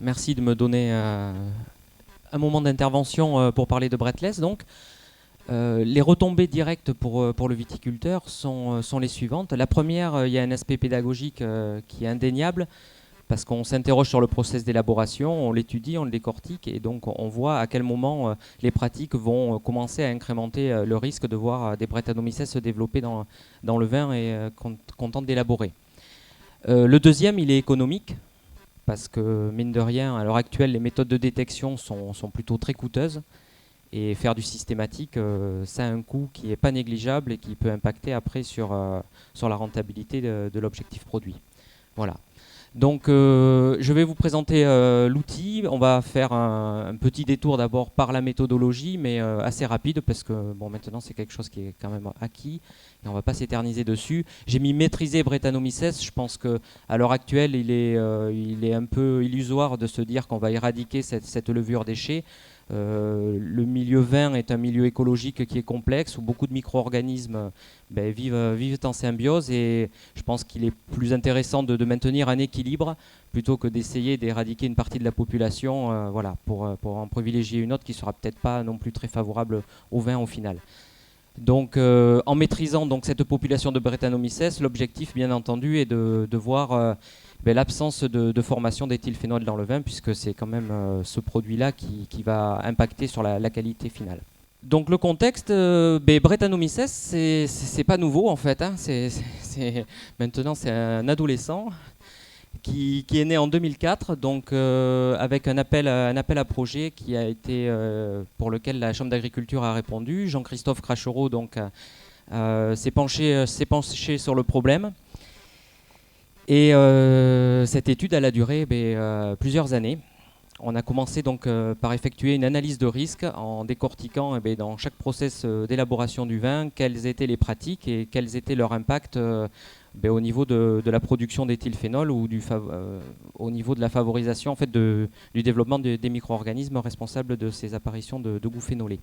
Merci de me donner un moment d'intervention pour parler de Breathless. Donc, les retombées directes pour le viticulteur sont les suivantes. La première, il y a un aspect pédagogique qui est indéniable parce qu'on s'interroge sur le process d'élaboration, on l'étudie, on le décortique et donc on voit à quel moment les pratiques vont commencer à incrémenter le risque de voir des Brettanomyces se développer dans le vin et qu'on tente d'élaborer. Le deuxième, il est économique parce que, mine de rien, à l'heure actuelle, les méthodes de détection sont plutôt très coûteuses. Et faire du systématique, ça a un coût qui n'est pas négligeable et qui peut impacter après sur la rentabilité de l'objectif produit. Voilà. Donc, je vais vous présenter l'outil. On va faire un petit détour d'abord par la méthodologie, mais assez rapide parce que bon, maintenant c'est quelque chose qui est quand même acquis et on ne va pas s'éterniser dessus. J'ai mis maîtriser Brettanomyces. Je pense que à l'heure actuelle, il est un peu illusoire de se dire qu'on va éradiquer cette levure déchet. Le milieu vin est un milieu écologique qui est complexe où beaucoup de micro-organismes vivent en symbiose et je pense qu'il est plus intéressant de maintenir un équilibre plutôt que d'essayer d'éradiquer une partie de la population voilà, pour en privilégier une autre qui ne sera peut-être pas non plus très favorable au vin au final. Donc, en maîtrisant donc, cette population de Brettanomyces, l'objectif, bien entendu, est de voir l'absence de formation d'éthylphénol dans le vin, puisque c'est quand même ce produit-là qui va impacter sur la qualité finale. Donc, le contexte, Brettanomyces, c'est pas nouveau en fait. Hein, maintenant, c'est un adolescent qui est né en 2004, donc avec un appel à projet qui a été pour lequel la Chambre d'agriculture a répondu. Jean-Christophe Crachereau donc s'est penché sur le problème et cette étude elle a duré plusieurs années. On a commencé donc par effectuer une analyse de risque en décortiquant dans chaque process d'élaboration du vin quelles étaient les pratiques et quels étaient leurs impacts au niveau de la production d'éthylphénol ou au niveau de la favorisation en fait, du développement des micro-organismes responsables de ces apparitions de goût phénolé.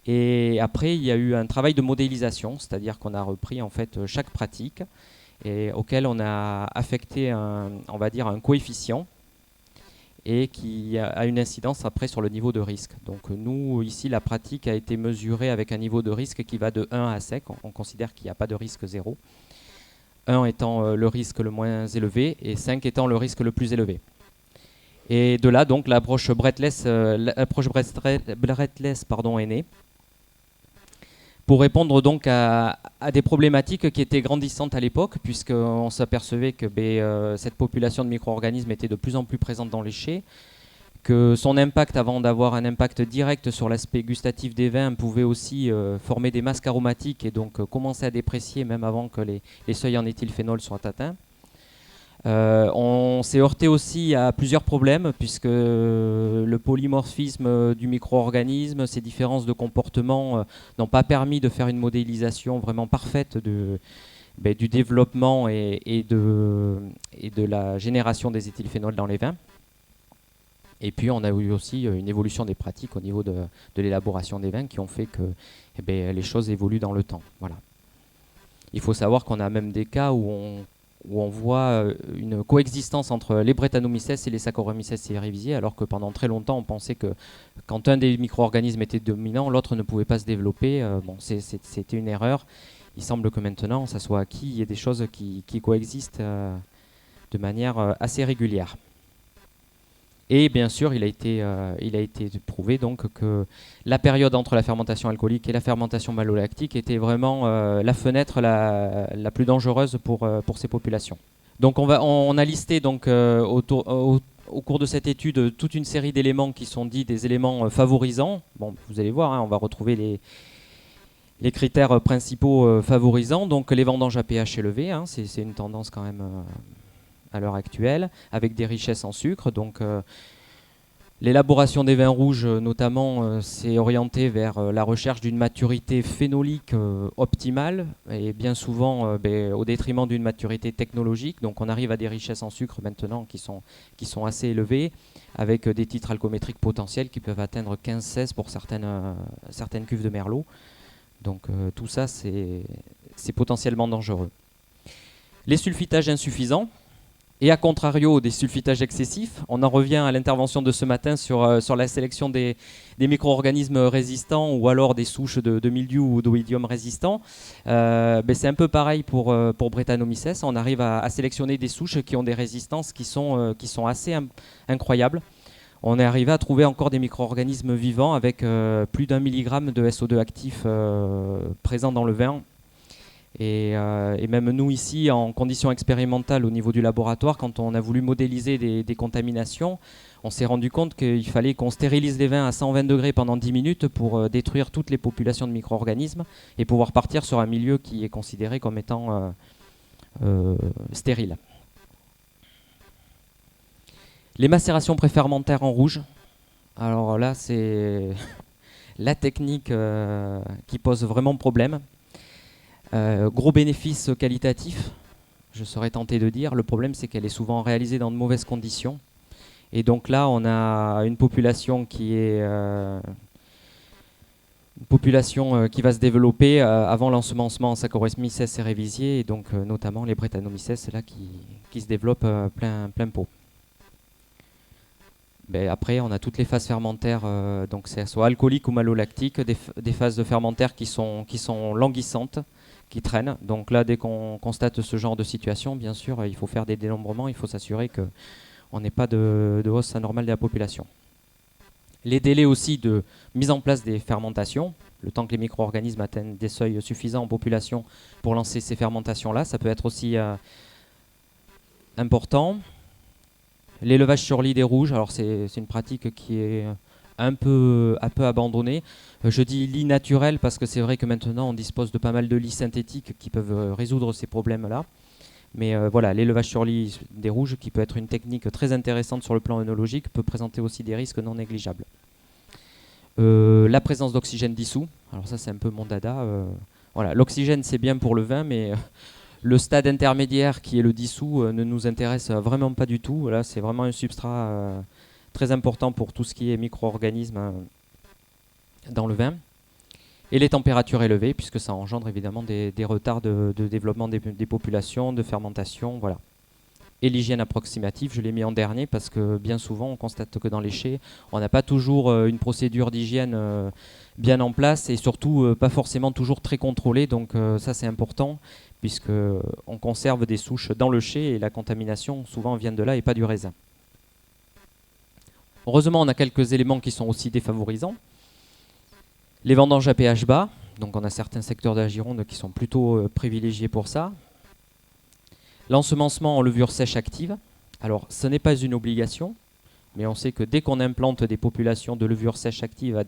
Et après, il y a eu un travail de modélisation, c'est-à-dire qu'on a repris en fait chaque pratique et auquel on a affecté on va dire un coefficient et qui a une incidence après sur le niveau de risque. Donc nous, ici, la pratique a été mesurée avec un niveau de risque qui va de 1 à sec. On considère qu'il n'y a pas de risque zéro. 1 étant le risque le moins élevé et 5 étant le risque le plus élevé. Et de là, donc, l'approche Breathless, est née pour répondre donc à des problématiques qui étaient grandissantes à l'époque, puisqu'on s'apercevait que cette population de micro-organismes était de plus en plus présente dans les chais, que son impact, avant d'avoir un impact direct sur l'aspect gustatif des vins, pouvait aussi former des masques aromatiques et donc commencer à déprécier même avant que les seuils en éthylphénol soient atteints. On s'est heurté aussi à plusieurs problèmes puisque le polymorphisme du micro-organisme, ses différences de comportement n'ont pas permis de faire une modélisation vraiment parfaite du développement et de la génération des éthylphénols dans les vins. Et puis on a eu aussi une évolution des pratiques au niveau de l'élaboration des vins qui ont fait que les choses évoluent dans le temps. Voilà. Il faut savoir qu'on a même des cas où on voit une coexistence entre les Brettanomyces et les Saccharomyces cerevisiae, alors que pendant très longtemps on pensait que quand un des micro-organismes était dominant, l'autre ne pouvait pas se développer. C'était une erreur. Il semble que maintenant ça soit acquis, il y a des choses qui coexistent de manière assez régulière. Et bien sûr, il a été prouvé donc que la période entre la fermentation alcoolique et la fermentation malolactique était vraiment la fenêtre la plus dangereuse pour ces populations. Donc on a listé donc, au cours de cette étude toute une série d'éléments qui sont dits des éléments favorisants. Bon, vous allez voir, hein, on va retrouver les critères principaux favorisants. Donc les vendanges à pH élevé, hein, c'est une tendance quand même à l'heure actuelle, avec des richesses en sucre. Donc l'élaboration des vins rouges, notamment, s'est orientée vers la recherche d'une maturité phénolique optimale, et bien souvent au détriment d'une maturité technologique. Donc on arrive à des richesses en sucre maintenant qui sont assez élevées, avec des titres alcoométriques potentiels qui peuvent atteindre 15-16 pour certaines cuves de Merlot. Donc tout ça, c'est potentiellement dangereux. Les sulfitages insuffisants. Et à contrario des sulfitages excessifs, on en revient à l'intervention de ce matin sur la sélection des micro-organismes résistants ou alors des souches de mildiou ou d'oïdium résistants. C'est un peu pareil pour Brettanomyces. On arrive à sélectionner des souches qui ont des résistances qui sont assez incroyables. On est arrivé à trouver encore des micro-organismes vivants avec plus d'1 milligramme de SO2 actif présent dans le vin. Et même nous ici, en conditions expérimentales au niveau du laboratoire, quand on a voulu modéliser des contaminations, on s'est rendu compte qu'il fallait qu'on stérilise les vins à 120 degrés pendant 10 minutes pour détruire toutes les populations de micro-organismes et pouvoir partir sur un milieu qui est considéré comme étant stérile. Les macérations préfermentaires en rouge. Alors là, c'est la technique qui pose vraiment problème. Gros bénéfice qualitatif, je serais tenté de dire. Le problème, c'est qu'elle est souvent réalisée dans de mauvaises conditions. Et donc là, on a une population qui est qui va se développer avant l'ensemencement en Saccharomyces cerevisiae, et donc notamment les Brettanomyces là qui se développent plein pot. Après, on a toutes les phases fermentaires, donc c'est soit alcoolique ou malolactique, des phases de fermentaires qui sont languissantes, qui traînent. Donc là, dès qu'on constate ce genre de situation, bien sûr, il faut faire des dénombrements, il faut s'assurer qu'on n'ait pas de hausse anormale de la population. Les délais aussi de mise en place des fermentations, le temps que les micro-organismes atteignent des seuils suffisants en population pour lancer ces fermentations-là, ça peut être aussi important. L'élevage sur lit des rouges, alors c'est une pratique qui est un peu abandonnée. Je dis lit naturel parce que c'est vrai que maintenant on dispose de pas mal de lits synthétiques qui peuvent résoudre ces problèmes-là. Mais voilà, l'élevage sur lit des rouges, qui peut être une technique très intéressante sur le plan œnologique, peut présenter aussi des risques non négligeables. La présence d'oxygène dissous, alors ça c'est un peu mon dada. Voilà, l'oxygène c'est bien pour le vin, mais le stade intermédiaire qui est le dissous ne nous intéresse vraiment pas du tout. Là, c'est vraiment un substrat très important pour tout ce qui est micro-organismes dans le vin. Et les températures élevées, puisque ça engendre évidemment des retards de développement des populations, de fermentation, voilà. Et l'hygiène approximative, je l'ai mis en dernier parce que bien souvent on constate que dans les chais, on n'a pas toujours une procédure d'hygiène bien en place et surtout pas forcément toujours très contrôlée. Donc ça c'est important puisqu'on conserve des souches dans le chai et la contamination souvent vient de là et pas du raisin. Heureusement, on a quelques éléments qui sont aussi défavorisants. Les vendanges à pH bas, donc on a certains secteurs de la Gironde qui sont plutôt privilégiés pour ça. L'ensemencement en levure sèche active. Alors, ce n'est pas une obligation, mais on sait que dès qu'on implante des populations de levure sèche active à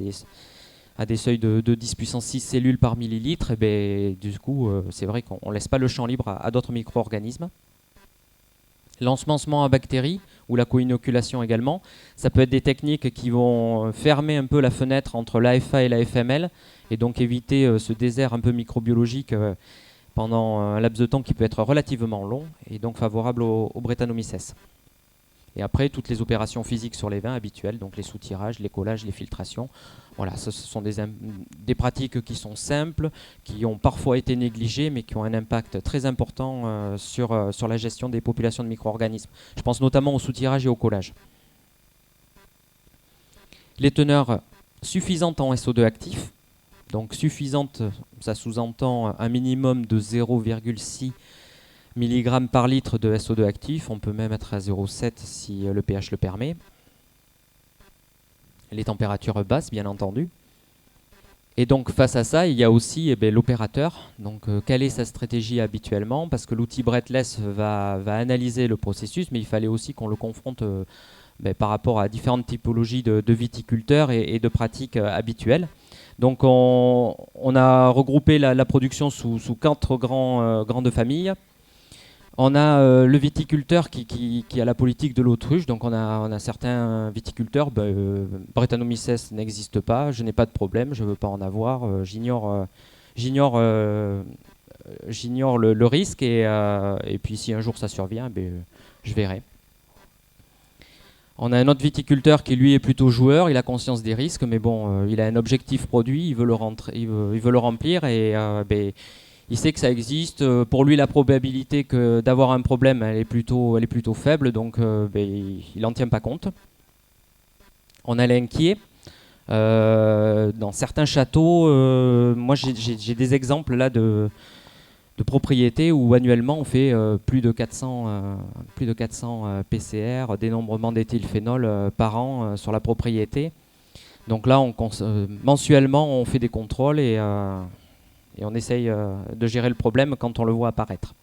des seuils de 10 puissance 6 cellules par millilitre, du coup, c'est vrai qu'on ne laisse pas le champ libre à d'autres micro-organismes. L'ensemencement à bactéries ou la co-inoculation également, ça peut être des techniques qui vont fermer un peu la fenêtre entre l'AFA et la FML et donc éviter ce désert un peu microbiologique pendant un laps de temps qui peut être relativement long et donc favorable au Brettanomyces. Et après, toutes les opérations physiques sur les vins habituelles, donc les soutirages, les collages, les filtrations. Voilà, ce sont des pratiques qui sont simples, qui ont parfois été négligées, mais qui ont un impact très important sur la gestion des populations de micro-organismes. Je pense notamment au soutirage et au collage. Les teneurs suffisantes en SO2 actif. Donc suffisante, ça sous-entend un minimum de 0,6 mg par litre de SO2 actif. On peut même être à 0,7 si le pH le permet. Les températures basses, bien entendu. Et donc face à ça, il y a aussi l'opérateur. Donc quelle est sa stratégie habituellement? Parce que l'outil Breathless va analyser le processus, mais il fallait aussi qu'on le confronte par rapport à différentes typologies de viticulteurs et de pratiques habituelles. Donc on a regroupé la production sous 4 grandes familles. On a le viticulteur qui a la politique de l'autruche. Donc on a certains viticulteurs, Brettanomyces n'existe pas, je n'ai pas de problème, je ne veux pas en avoir, j'ignore le risque et puis si un jour ça survient, je verrai. On a un autre viticulteur qui lui est plutôt joueur, il a conscience des risques, mais bon, il a un objectif produit, il veut le remplir et Il sait que ça existe. Pour lui, la probabilité d'avoir un problème, elle est plutôt faible, donc il n'en tient pas compte. On a l'inquiet. Dans certains châteaux, moi j'ai des exemples là de propriétés où annuellement on fait plus de 400 PCR, dénombrement d'éthylphénol par an sur la propriété. Donc là, mensuellement, on fait des contrôles et on essaye de gérer le problème quand on le voit apparaître.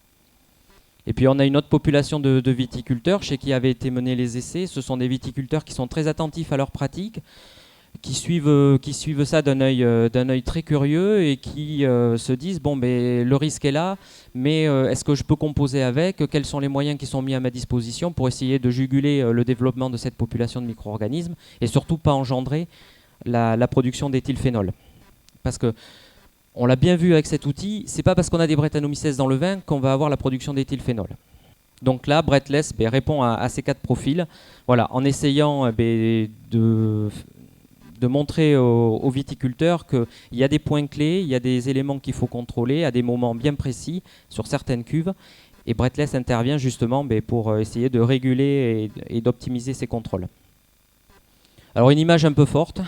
Et puis on a une autre population de viticulteurs chez qui avaient été menés les essais. Ce sont des viticulteurs qui sont très attentifs à leur pratique, qui suivent ça d'un œil très curieux et qui se disent bon, le risque est là, mais est-ce que je peux composer avec? Quels sont les moyens qui sont mis à ma disposition pour essayer de juguler le développement de cette population de micro-organismes et surtout pas engendrer la production d'éthylphénol? Parce que on l'a bien vu avec cet outil, c'est pas parce qu'on a des Brettanomyces dans le vin qu'on va avoir la production d'éthylphénol. Donc là, Breathless répond à ces 4 profils, voilà, en essayant de montrer aux viticulteurs qu'il y a des points clés, il y a des éléments qu'il faut contrôler à des moments bien précis sur certaines cuves. Et Breathless intervient justement pour essayer de réguler et d'optimiser ces contrôles. Alors une image un peu forte,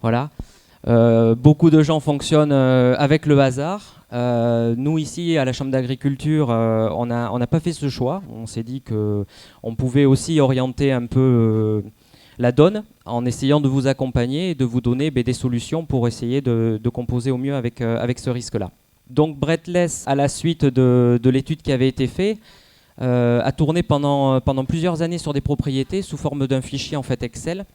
voilà. Beaucoup de gens fonctionnent avec le hasard. Nous ici à la Chambre d'agriculture, on n'a pas fait ce choix. On s'est dit qu'on pouvait aussi orienter un peu la donne en essayant de vous accompagner et de vous donner des solutions pour essayer de composer au mieux avec ce risque-là. Donc Breathless, à la suite de l'étude qui avait été faite, a tourné pendant plusieurs années sur des propriétés sous forme d'un fichier en fait Excel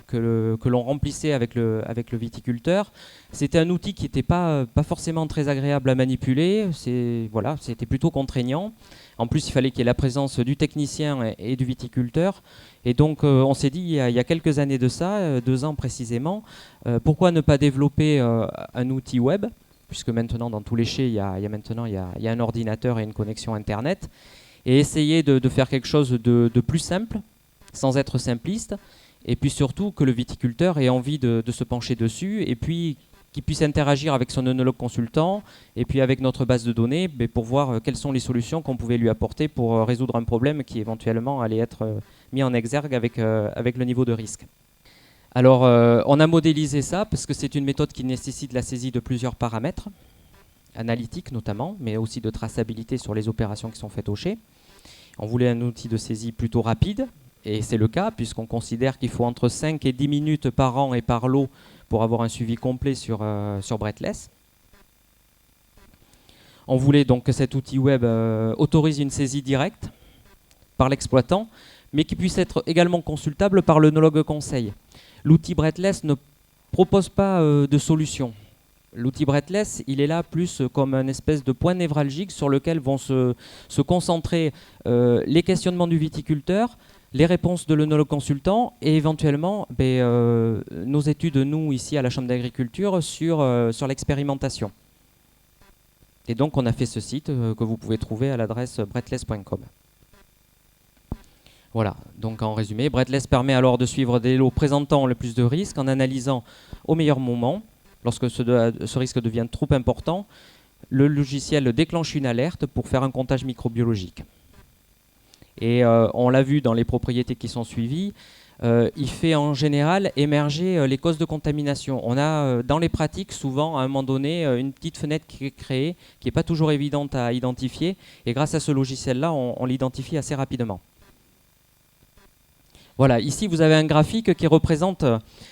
que l'on remplissait avec le viticulteur. C'était un outil qui n'était pas forcément très agréable à manipuler, c'était plutôt contraignant. En plus, il fallait qu'il y ait la présence du technicien et du viticulteur. Et donc, on s'est dit, il y a quelques années de ça, 2 ans précisément, pourquoi ne pas développer un outil web, puisque maintenant, dans tous les chais, il y a un ordinateur et une connexion Internet, et essayer de faire quelque chose de plus simple, sans être simpliste, et puis surtout que le viticulteur ait envie de se pencher dessus, et puis qu'il puisse interagir avec son œnologue consultant, et puis avec notre base de données, pour voir quelles sont les solutions qu'on pouvait lui apporter pour résoudre un problème qui éventuellement allait être mis en exergue avec le niveau de risque. Alors, on a modélisé ça, parce que c'est une méthode qui nécessite la saisie de plusieurs paramètres, analytiques notamment, mais aussi de traçabilité sur les opérations qui sont faites au chai. On voulait un outil de saisie plutôt rapide, et c'est le cas, puisqu'on considère qu'il faut entre 5 et 10 minutes par an et par lot pour avoir un suivi complet sur Breathless. On voulait donc que cet outil web autorise une saisie directe par l'exploitant, mais qui puisse être également consultable par l'œnologue conseil. L'outil Breathless ne propose pas de solution. L'outil Breathless, il est là plus comme un espèce de point névralgique sur lequel vont se concentrer les questionnements du viticulteur, les réponses de l'œnologue consultant et éventuellement nos études, nous, ici à la Chambre d'agriculture, sur l'expérimentation. Et donc, on a fait ce site que vous pouvez trouver à l'adresse breathless.com. Voilà, donc en résumé, Breathless permet alors de suivre des lots présentant le plus de risques en analysant au meilleur moment. Lorsque ce risque devient trop important, le logiciel déclenche une alerte pour faire un comptage microbiologique. Et on l'a vu dans les propriétés qui sont suivies, il fait en général émerger les causes de contamination. On a dans les pratiques souvent à un moment donné une petite fenêtre qui est créée, qui n'est pas toujours évidente à identifier, et grâce à ce logiciel-là, on l'identifie assez rapidement. Voilà, ici vous avez un graphique qui représente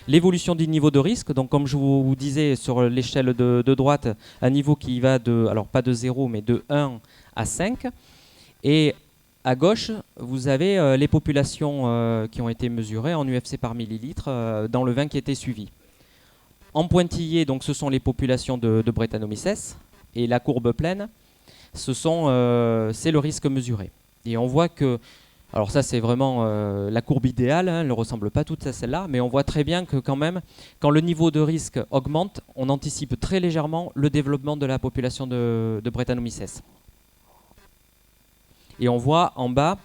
l'évolution du niveau de risque. Donc comme je vous disais sur l'échelle de droite, un niveau qui va alors pas de 0, mais de 1 à 5. Et à gauche, vous avez les populations qui ont été mesurées en UFC par millilitre dans le vin qui était suivi. En pointillé, donc, ce sont les populations de Brettanomyces, et la courbe pleine, c'est le risque mesuré. Et on voit que, alors ça c'est vraiment la courbe idéale, hein, elle ne ressemble pas toutes à celle-là, mais on voit très bien que quand même, quand le niveau de risque augmente, on anticipe très légèrement le développement de la population de Brettanomyces. Et on voit en bas,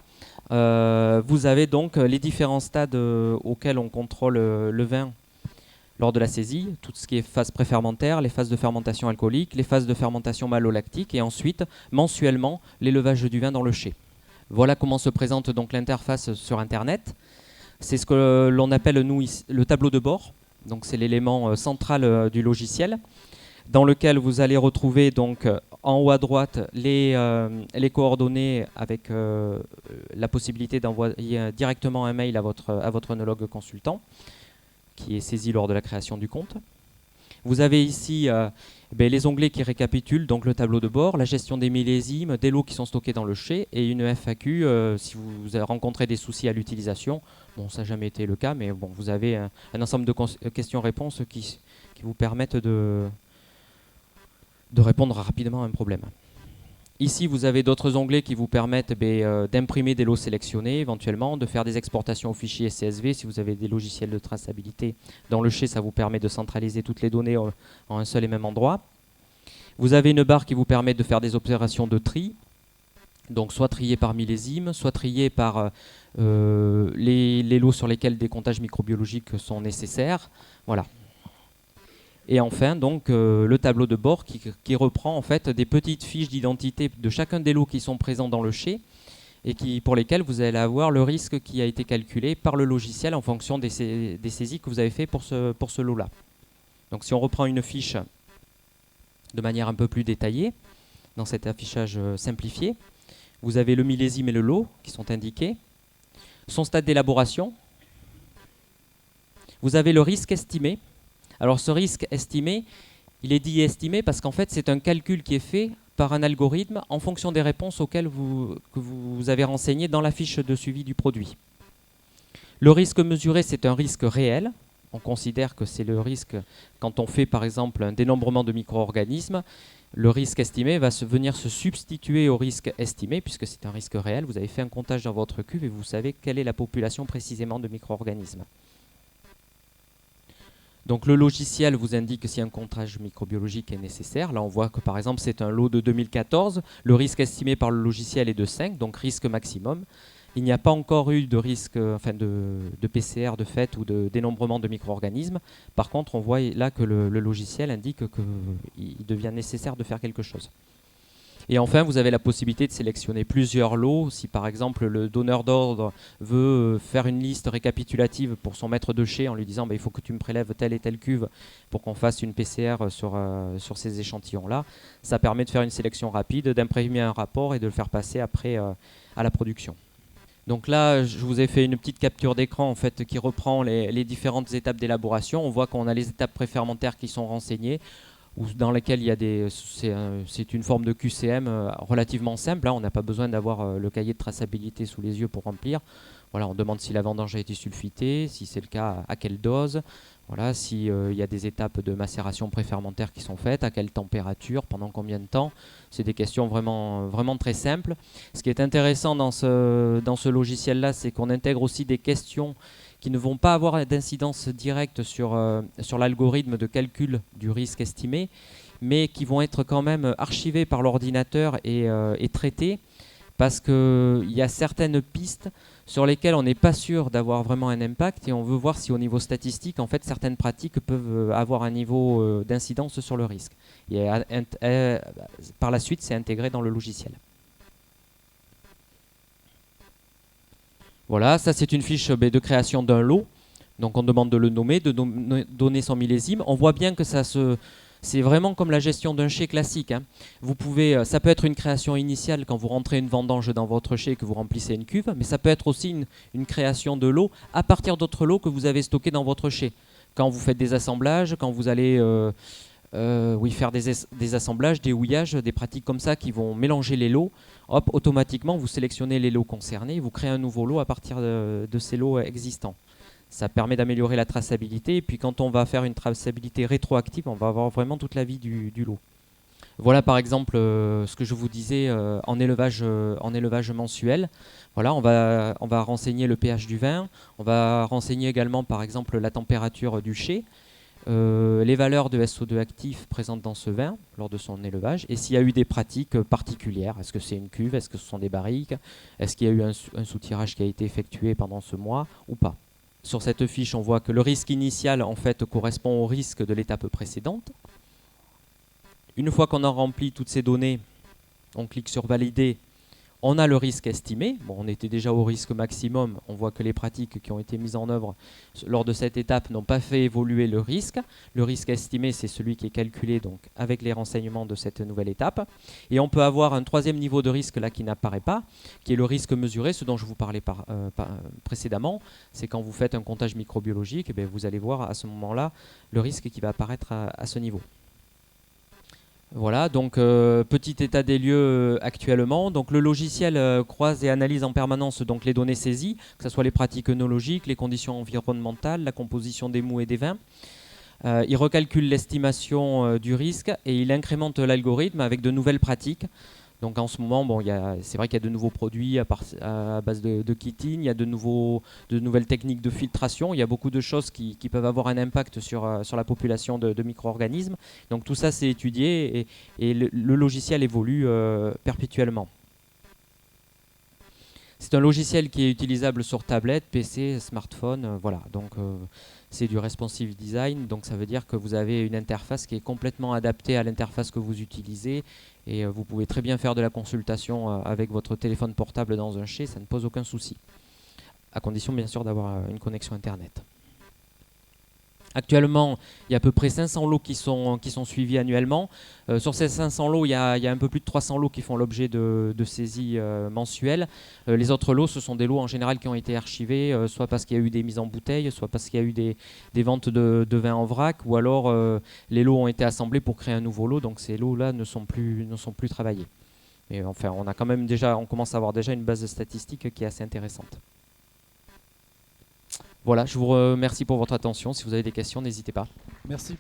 vous avez donc les différents stades auxquels on contrôle le vin lors de la saisie, tout ce qui est phase préfermentaire, les phases de fermentation alcoolique, les phases de fermentation malolactique et ensuite, mensuellement, l'élevage du vin dans le chai. Voilà comment se présente donc l'interface sur Internet. C'est ce que l'on appelle, nous, le tableau de bord. Donc c'est l'élément central du logiciel, dans lequel vous allez retrouver donc en haut à droite les coordonnées avec la possibilité d'envoyer directement un mail à votre œnologue consultant qui est saisi lors de la création du compte. Vous avez ici les onglets qui récapitulent donc le tableau de bord, la gestion des millésimes, des lots qui sont stockés dans le chai et une FAQ si vous avez rencontré des soucis à l'utilisation. Bon, ça n'a jamais été le cas, mais bon, vous avez un ensemble de questions-réponses qui vous permettent de répondre rapidement à un problème. Ici, vous avez d'autres onglets qui vous permettent d'imprimer des lots sélectionnés, éventuellement, de faire des exportations au fichier CSV si vous avez des logiciels de traçabilité. Dans le chai, ça vous permet de centraliser toutes les données en un seul et même endroit. Vous avez une barre qui vous permet de faire des opérations de tri, donc soit trier par millésime, soit trier par les lots sur lesquels des comptages microbiologiques sont nécessaires. Voilà. Et enfin, donc, le tableau de bord qui reprend en fait des petites fiches d'identité de chacun des lots qui sont présents dans le chai et pour lesquels vous allez avoir le risque qui a été calculé par le logiciel en fonction des saisies que vous avez fait pour ce lot-là. Donc si on reprend une fiche de manière un peu plus détaillée, dans cet affichage simplifié, vous avez le millésime et le lot qui sont indiqués, son stade d'élaboration, vous avez le risque estimé. Alors ce risque estimé, il est dit estimé parce qu'en fait c'est un calcul qui est fait par un algorithme en fonction des réponses que vous avez renseignées dans la fiche de suivi du produit. Le risque mesuré, c'est un risque réel. On considère que c'est le risque quand on fait par exemple un dénombrement de micro-organismes. Le risque estimé va venir se substituer au risque estimé puisque c'est un risque réel. Vous avez fait un comptage dans votre cuve et vous savez quelle est la population précisément de micro-organismes. Donc le logiciel vous indique si un comptage microbiologique est nécessaire. Là on voit que par exemple c'est un lot de 2014. Le risque estimé par le logiciel est de 5, donc risque maximum. Il n'y a pas encore eu de risque de PCR de fait ou de dénombrement de micro-organismes. Par contre on voit là que le logiciel indique qu'il devient nécessaire de faire quelque chose. Et enfin, vous avez la possibilité de sélectionner plusieurs lots. Si par exemple le donneur d'ordre veut faire une liste récapitulative pour son maître de chai en lui disant il faut que tu me prélèves telle et telle cuve pour qu'on fasse une PCR sur ces échantillons-là, ça permet de faire une sélection rapide, d'imprimer un rapport et de le faire passer après à la production. Donc là, je vous ai fait une petite capture d'écran en fait, qui reprend les différentes étapes d'élaboration. On voit qu'on a les étapes préfermentaires qui sont renseignées, dans lesquelles il y a c'est une forme de QCM relativement simple. Hein, on n'a pas besoin d'avoir le cahier de traçabilité sous les yeux pour remplir. Voilà, on demande si la vendange a été sulfitée, si c'est le cas, à quelle dose. Voilà, s'il y a des étapes de macération préfermentaire qui sont faites, à quelle température, pendant combien de temps. C'est des questions vraiment, vraiment très simples. Ce qui est intéressant dans ce logiciel-là, c'est qu'on intègre aussi des questions qui ne vont pas avoir d'incidence directe sur l'algorithme de calcul du risque estimé, mais qui vont être quand même archivées par l'ordinateur et traitées, parce qu'il y a certaines pistes sur lesquelles on n'est pas sûr d'avoir vraiment un impact, et on veut voir si au niveau statistique, en fait, certaines pratiques peuvent avoir un niveau d'incidence sur le risque. Et par la suite, c'est intégré dans le logiciel. Voilà, ça c'est une fiche de création d'un lot. Donc on demande de le nommer, de donner son millésime. On voit bien que c'est vraiment comme la gestion d'un chai classique. Hein. Ça peut être une création initiale quand vous rentrez une vendange dans votre chai et que vous remplissez une cuve, mais ça peut être aussi une création de lot à partir d'autres lots que vous avez stockés dans votre chai. Quand vous faites des assemblages, quand vous allez faire des assemblages, des houillages, des pratiques comme ça qui vont mélanger les lots, hop, automatiquement vous sélectionnez les lots concernés, vous créez un nouveau lot à partir de ces lots existants. Ça permet d'améliorer la traçabilité, et puis quand on va faire une traçabilité rétroactive, on va avoir vraiment toute la vie du lot. Voilà par exemple ce que je vous disais en élevage mensuel. Voilà, on va renseigner le pH du vin, on va renseigner également par exemple la température du chai, les valeurs de SO2 actifs présentes dans ce vin lors de son élevage, et s'il y a eu des pratiques particulières. Est-ce que c'est une cuve, est-ce que ce sont des barriques, est-ce qu'il y a eu un soutirage qui a été effectué pendant ce mois ou pas. sur cette fiche, on voit que le risque initial en fait correspond au risque de l'étape précédente. Une fois qu'on a rempli toutes ces données, on clique sur valider. On a le risque estimé. Bon, on était déjà au risque maximum. On voit que les pratiques qui ont été mises en œuvre lors de cette étape n'ont pas fait évoluer le risque. Le risque estimé, c'est celui qui est calculé donc, avec les renseignements de cette nouvelle étape. Et on peut avoir un troisième niveau de risque là qui n'apparaît pas, qui est le risque mesuré, ce dont je vous parlais précédemment. C'est quand vous faites un comptage microbiologique, eh vous allez voir à ce moment-là le risque qui va apparaître à ce niveau. Voilà, donc petit état des lieux actuellement. Donc le logiciel croise et analyse en permanence donc, les données saisies, que ce soit les pratiques œnologiques, les conditions environnementales, la composition des mous et des vins. Il recalcule l'estimation du risque et il incrémente l'algorithme avec de nouvelles pratiques. Donc en ce moment, bon, c'est vrai qu'il y a de nouveaux produits à base de chitine, il y a de nouvelles techniques de filtration, il y a beaucoup de choses qui peuvent avoir un impact sur la population de micro-organismes. Donc tout ça c'est étudié et le logiciel évolue perpétuellement. C'est un logiciel qui est utilisable sur tablette, PC, smartphone, voilà. Donc c'est du responsive design, donc ça veut dire que vous avez une interface qui est complètement adaptée à l'interface que vous utilisez et vous pouvez très bien faire de la consultation avec votre téléphone portable dans un chez, ça ne pose aucun souci. À condition bien sûr d'avoir une connexion internet. Actuellement, il y a à peu près 500 lots qui sont suivis annuellement. Sur ces 500 lots, il y a un peu plus de 300 lots qui font l'objet de saisies mensuelles. Les autres lots, ce sont des lots en général qui ont été archivés, soit parce qu'il y a eu des mises en bouteille, soit parce qu'il y a eu des ventes de vin en vrac, ou alors les lots ont été assemblés pour créer un nouveau lot, donc ces lots-là ne sont plus travaillés. Mais enfin, on commence à avoir déjà une base de statistiques qui est assez intéressante. Voilà, je vous remercie pour votre attention. Si vous avez des questions, n'hésitez pas. Merci.